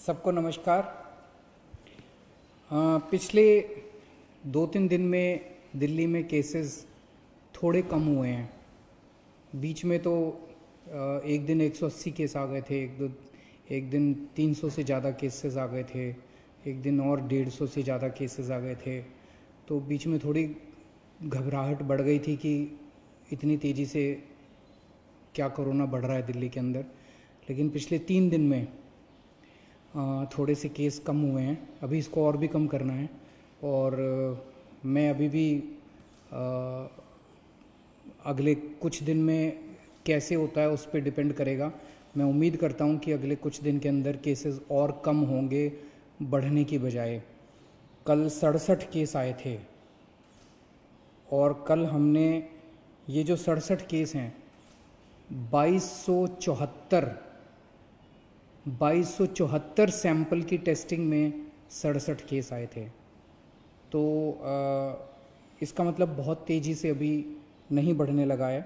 सबको नमस्कार। पिछले 2-3 दिन में दिल्ली में केसेस थोड़े कम हुए हैं। बीच में तो एक दिन 180 केस आ गए थे, एक दिन 300 से ज़्यादा केसेस आ गए थे, एक दिन और 150 से ज़्यादा केसेस आ गए थे। तो बीच में थोड़ी घबराहट बढ़ गई थी कि इतनी तेज़ी से क्या कोरोना बढ़ रहा है दिल्ली के अंदर। लेकिन पिछले 3 दिन में थोड़े से केस कम हुए हैं। अभी इसको और भी कम करना है और मैं अभी भी अगले कुछ दिन में कैसे होता है उस पर डिपेंड करेगा। मैं उम्मीद करता हूं कि अगले कुछ दिन के अंदर केसेस और कम होंगे बढ़ने की बजाय। कल 67 केस आए थे और कल हमने ये जो 67 केस हैं 2274 सैंपल की टेस्टिंग में 67 केस आए थे। तो इसका मतलब बहुत तेज़ी से अभी नहीं बढ़ने लगा है।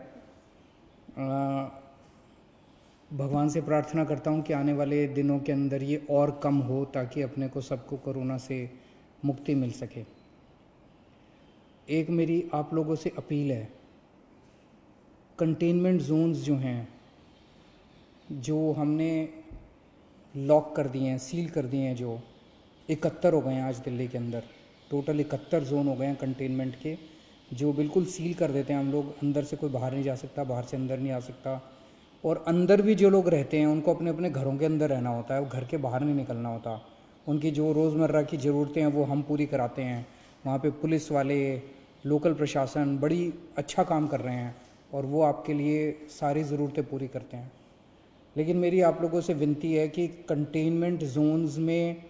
भगवान से प्रार्थना करता हूँ कि आने वाले दिनों के अंदर ये और कम हो ताकि अपने को सबको कोरोना से मुक्ति मिल सके। एक मेरी आप लोगों से अपील है, कंटेनमेंट जोन्स जो हैं, जो हमने लॉक कर दिए हैं, सील कर दिए हैं, जो 71 हो गए हैं आज दिल्ली के अंदर, टोटल 71 जोन हो गए हैं कंटेनमेंट के, जो बिल्कुल सील कर देते हैं हम लोग। अंदर से कोई बाहर नहीं जा सकता, बाहर से अंदर नहीं आ सकता। और अंदर भी जो लोग रहते हैं उनको अपने अपने घरों के अंदर रहना होता है, घर के बाहर नहीं निकलना होता। उनकी जो रोज़मर्रा की ज़रूरतें हैं वो हम पूरी कराते हैं। वहाँ पे पुलिस वाले, लोकल प्रशासन बड़ी अच्छा काम कर रहे हैं और वो आपके लिए सारी ज़रूरतें पूरी करते हैं। लेकिन मेरी आप लोगों से विनती है कि कंटेनमेंट जोन्स में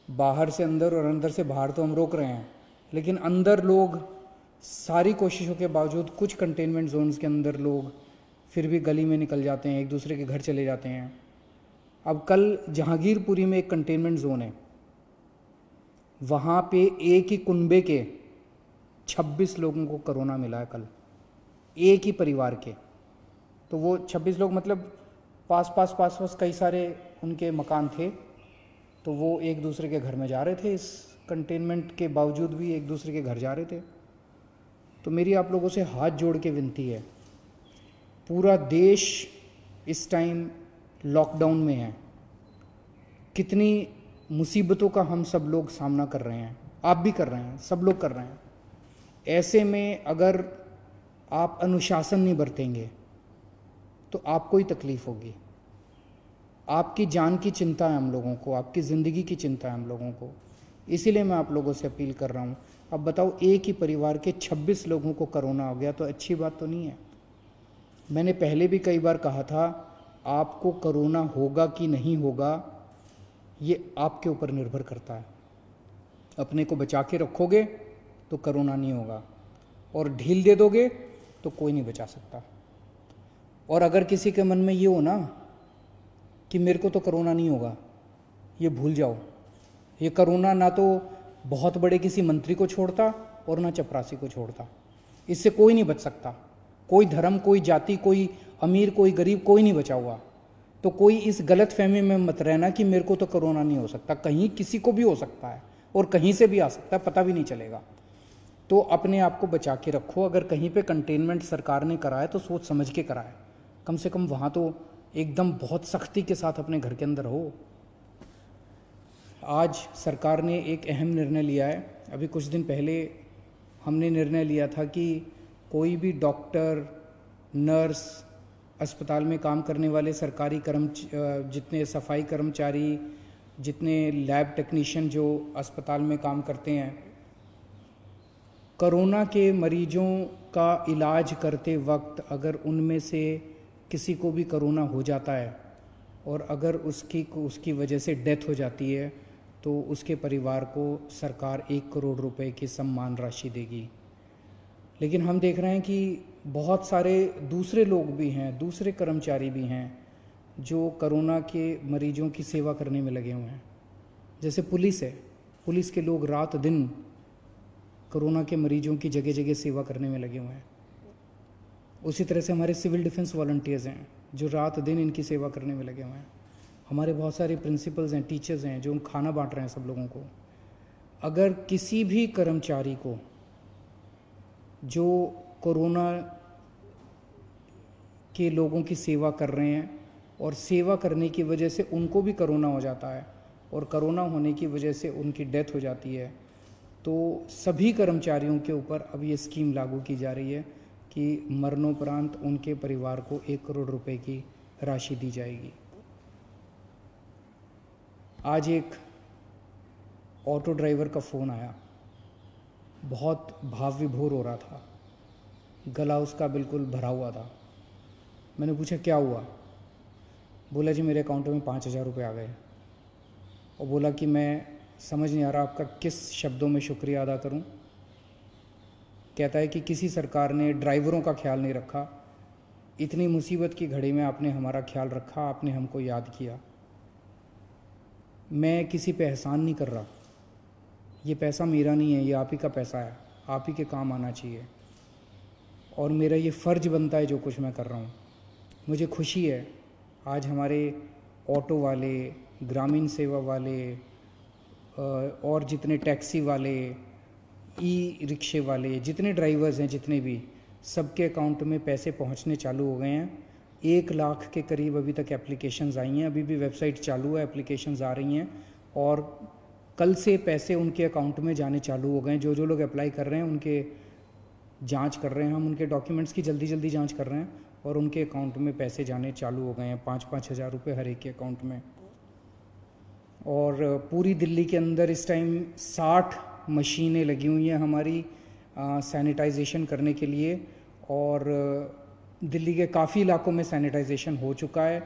बाहर से अंदर और अंदर से बाहर तो हम रोक रहे हैं, लेकिन अंदर लोग सारी कोशिशों के बावजूद कुछ कंटेनमेंट जोन्स के अंदर लोग फिर भी गली में निकल जाते हैं, एक दूसरे के घर चले जाते हैं। अब कल जहांगीरपुरी में एक कंटेनमेंट जोन है, वहाँ पे एक ही कुनबे के 26 लोगों को कोरोना मिला है कल, एक ही परिवार के। तो वो 26 लोग मतलब पास पास कई सारे उनके मकान थे, तो वो एक दूसरे के घर में जा रहे थे। इस कंटेनमेंट के बावजूद भी एक दूसरे के घर जा रहे थे। तो मेरी आप लोगों से हाथ जोड़ के विनती है, पूरा देश इस टाइम लॉकडाउन में है। कितनी मुसीबतों का हम सब लोग सामना कर रहे हैं, आप भी कर रहे हैं, सब लोग कर रहे हैं। ऐसे में अगर आप अनुशासन नहीं बरतेंगे तो आपको ही तकलीफ होगी। आपकी जान की चिंता है हम लोगों को, आपकी ज़िंदगी की चिंता है हम लोगों को। इसीलिए मैं आप लोगों से अपील कर रहा हूँ। अब बताओ, एक ही परिवार के 26 लोगों को कोरोना हो गया तो अच्छी बात तो नहीं है। मैंने पहले भी कई बार कहा था, आपको कोरोना होगा कि नहीं होगा ये आपके ऊपर निर्भर करता है। अपने को बचा के रखोगे तो कोरोना नहीं होगा, और ढील दे दोगे तो कोई नहीं बचा सकता। और अगर किसी के मन में ये हो ना कि मेरे को तो कोरोना नहीं होगा, ये भूल जाओ। ये कोरोना ना तो बहुत बड़े किसी मंत्री को छोड़ता और ना चपरासी को छोड़ता। इससे कोई नहीं बच सकता। कोई धर्म, कोई जाति, कोई अमीर, कोई गरीब, कोई नहीं बचा हुआ। तो कोई इस गलत फहमी में मत रहना कि मेरे को तो कोरोना नहीं हो सकता। कहीं किसी को भी हो सकता है और कहीं से भी आ सकता है, पता भी नहीं चलेगा। तो अपने आप को बचा के रखो। अगर कहीं पे कंटेनमेंट सरकार ने कराया तो सोच समझ के कराए, कम से कम वहाँ तो एकदम बहुत सख्ती के साथ अपने घर के अंदर हो। आज सरकार ने एक अहम निर्णय लिया है। अभी कुछ दिन पहले हमने निर्णय लिया था कि कोई भी डॉक्टर, नर्स, अस्पताल में काम करने वाले सरकारी जितने सफाई कर्मचारी, जितने लैब टेक्नीशियन जो अस्पताल में काम करते हैं, कोरोना के मरीजों का इलाज करते वक्त अगर उनमें से किसी को भी कोरोना हो जाता है और अगर उसकी वजह से डेथ हो जाती है तो उसके परिवार को सरकार 1 करोड़ रुपए की सम्मान राशि देगी। लेकिन हम देख रहे हैं कि बहुत सारे दूसरे लोग भी हैं, दूसरे कर्मचारी भी हैं जो कोरोना के मरीजों की सेवा करने में लगे हुए हैं। जैसे पुलिस है, पुलिस के लोग रात दिन कोरोना के मरीजों की जगह जगह सेवा करने में लगे हुए हैं। उसी तरह से हमारे सिविल डिफेंस वॉलंटियर्स हैं जो रात दिन इनकी सेवा करने में लगे हुए हैं। हमारे बहुत सारे प्रिंसिपल्स हैं, टीचर्स हैं जो खाना बांट रहे हैं सब लोगों को। अगर किसी भी कर्मचारी को जो कोरोना के लोगों की सेवा कर रहे हैं और सेवा करने की वजह से उनको भी कोरोना हो जाता है और कोरोना होने की वजह से उनकी डेथ हो जाती है, तो सभी कर्मचारियों के ऊपर अब ये स्कीम लागू की जा रही है कि मरणोपरांत उनके परिवार को 1 करोड़ रुपए की राशि दी जाएगी। आज एक ऑटो ड्राइवर का फ़ोन आया, बहुत भाव विभोर हो रहा था, गला उसका बिल्कुल भरा हुआ था। मैंने पूछा क्या हुआ? बोला जी मेरे अकाउंट में 5,000 रुपये आ गए। और बोला कि मैं समझ नहीं आ रहा आपका किस शब्दों में शुक्रिया अदा करूं। कहता है कि किसी सरकार ने ड्राइवरों का ख्याल नहीं रखा, इतनी मुसीबत की घड़ी में आपने हमारा ख्याल रखा, आपने हमको याद किया। मैं किसी पे एहसान नहीं कर रहा, ये पैसा मेरा नहीं है, ये आप ही का पैसा है, आप ही के काम आना चाहिए और मेरा ये फ़र्ज़ बनता है जो कुछ मैं कर रहा हूँ। मुझे खुशी है आज हमारे ऑटो वाले, ग्रामीण सेवा वाले और जितने टैक्सी वाले, ई रिक्शे वाले, जितने ड्राइवर्स हैं, जितने भी, सबके अकाउंट में पैसे पहुंचने चालू हो गए हैं। 1 लाख के करीब अभी तक एप्लीकेशंस आई हैं, अभी भी वेबसाइट चालू है, एप्लीकेशंस आ रही हैं और कल से पैसे उनके अकाउंट में जाने चालू हो गए हैं। जो जो लोग अप्लाई कर रहे हैं उनके जांच कर रहे हैं, हम उनके डॉक्यूमेंट्स की जल्दी जल्दी जांच कर रहे हैं और उनके अकाउंट में पैसे जाने चालू हो गए हैं, 5-5 हज़ार रुपये हर एक के अकाउंट में। और पूरी दिल्ली के अंदर इस टाइम 60 मशीनें लगी हुई हैं हमारी सैनिटाइजेशन करने के लिए और दिल्ली के काफ़ी इलाकों में सैनिटाइजेशन हो चुका है।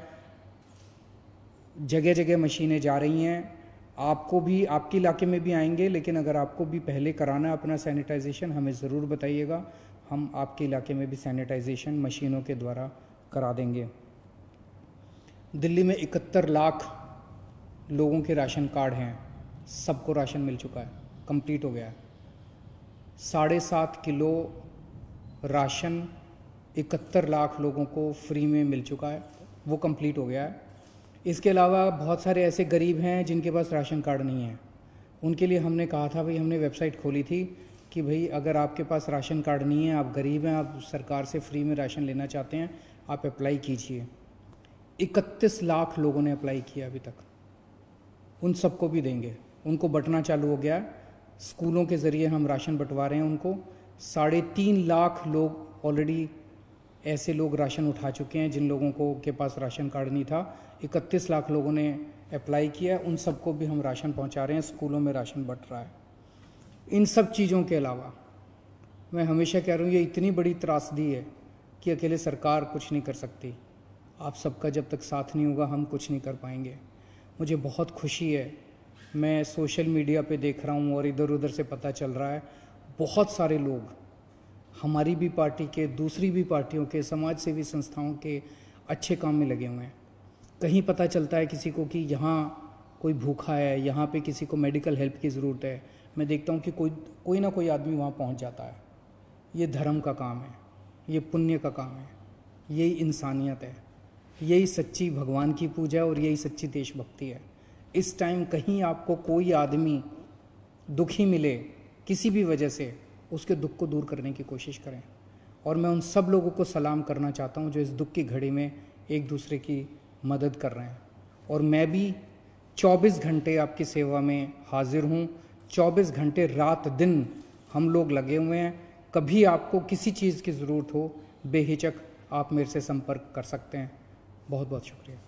जगह जगह मशीनें जा रही हैं, आपको भी आपके इलाके में भी आएंगे, लेकिन अगर आपको भी पहले कराना है अपना सैनिटाइजेशन हमें ज़रूर बताइएगा, हम आपके इलाके में भी सैनिटाइजेशन मशीनों के द्वारा करा देंगे। दिल्ली में 71 लाख लोगों के राशन कार्ड हैं, सबको राशन मिल चुका है, कंप्लीट हो गया है। 7.5 किलो राशन 71 लाख लोगों को फ्री में मिल चुका है, वो कंप्लीट हो गया है। इसके अलावा बहुत सारे ऐसे गरीब हैं जिनके पास राशन कार्ड नहीं है, उनके लिए हमने कहा था भाई, हमने वेबसाइट खोली थी कि भाई अगर आपके पास राशन कार्ड नहीं है, आप गरीब हैं, आप सरकार से फ्री में राशन लेना चाहते हैं, आप अप्लाई कीजिए। 31 लाख लोगों ने अप्लाई किया अभी तक, उन सबको भी देंगे। उनको बंटना चालू हो गया, स्कूलों के ज़रिए हम राशन बंटवा रहे हैं उनको। 3.5 लाख लोग ऑलरेडी ऐसे लोग राशन उठा चुके हैं जिन लोगों को के पास राशन कार्ड नहीं था। 31 लाख लोगों ने अप्लाई किया, उन सबको भी हम राशन पहुंचा रहे हैं, स्कूलों में राशन बंट रहा है। इन सब चीज़ों के अलावा मैं हमेशा कह रहा हूँ, ये इतनी बड़ी त्रासदी है कि अकेले सरकार कुछ नहीं कर सकती। आप सबका जब तक साथ नहीं होगा हम कुछ नहीं कर पाएंगे। मुझे बहुत खुशी है, मैं सोशल मीडिया पे देख रहा हूँ और इधर उधर से पता चल रहा है, बहुत सारे लोग हमारी भी पार्टी के, दूसरी भी पार्टियों के, समाज सेवी संस्थाओं के अच्छे काम में लगे हुए हैं। कहीं पता चलता है किसी को कि यहाँ कोई भूखा है, यहाँ पे किसी को मेडिकल हेल्प की ज़रूरत है, मैं देखता हूँ कि कोई ना कोई आदमी वहाँ पहुँच जाता है। ये धर्म का काम है, ये पुण्य का काम है, यही इंसानियत है, यही सच्ची भगवान की पूजा है और यही सच्ची देशभक्ति है। इस टाइम कहीं आपको कोई आदमी दुखी मिले किसी भी वजह से, उसके दुख को दूर करने की कोशिश करें। और मैं उन सब लोगों को सलाम करना चाहता हूं जो इस दुख की घड़ी में एक दूसरे की मदद कर रहे हैं। और मैं भी 24 घंटे आपकी सेवा में हाजिर हूं, 24 घंटे रात दिन हम लोग लगे हुए हैं। कभी आपको किसी चीज़ की ज़रूरत हो, बेहिचक आप मेरे से संपर्क कर सकते हैं। बहुत बहुत शुक्रिया।